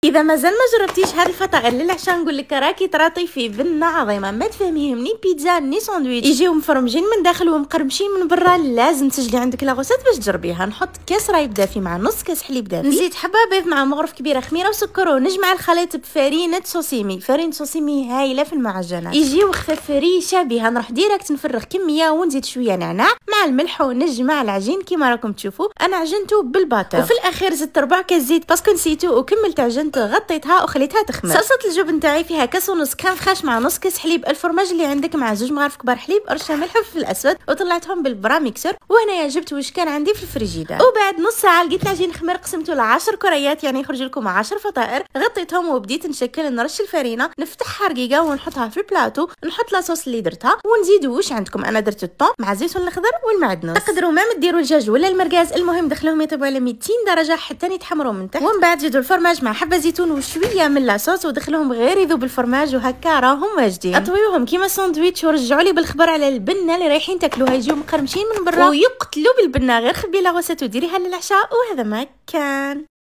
اذا مازال ما جربتيش هاد الفطائر للعشاء نقول لك راكي تراطي في بنه عظيمه. ما تفهميهم ني بيتزا ني ساندويتش، يجيو مفرمجين من داخل ومقرمشين من برا. لازم تسجلي عندك لاغوسات باش تجربيها. نحط كاس رايب دافي مع نص كاس حليب دافي، نزيد حبه بيض مع مغرف كبيره خميره وسكر، ونجمع الخليط بفرينه سوسيمي. فرينه سوسيمي هايله في المعجنات، يجيو خفاف ريشه بها. نروح ديريكت نفرغ كميه ونزيد شويه نعناع مع الملح ونجمع العجين كيما راكم تشوفوا. انا عجنته بالباتر، وفي الاخير زدت 4 كاس زيت باسكو نسيتو، وكملت عجنته غطيتها وخليتها تخمر. صلصه الجبن تاعي فيها كاس ونص كريم فريش مع نص كاس حليب الفرماج اللي عندك مع 2 مغارف كبار حليب، رشه ملح وفلفل اسود، وطلعتهم بالبرا ميكسر. وهنايا جبت واش كان عندي في الفريجيدار. وبعد نص ساعه لقيت العجين خمر، قسمته ل 10 كريات يعني يخرج لكم 10 فطائر. غطيتهم وبديت نشكل. نرش الفرينه نفتحها رقيقه ونحطها في البلاطو. نحط لاصوص اللي درتها ونزيدوا واش عندكم. انا درت الطون مع الزيتون الاخضر والمعدنوس. تقدروا ما ديروا الدجاج ولا المرقاز، المهم دخلوهم يطيبوا على 200 درجه حتى يتحمروا من تحت. ومن بعد زيدوا الفرماج مع حبه زيتون وشويه من لاصوص ودخلوهم غير يذوب الفرماج، وهكا راهم واجدين. اطويوهم كيما ساندويتش ورجعوا لي بالخبر على البنه اللي رايحين تاكلوها. يجيو مقرمشين من برا ويقتلوا بالبنه. غير خبي لاغوسات وديريها للعشاء وهذا ما كان.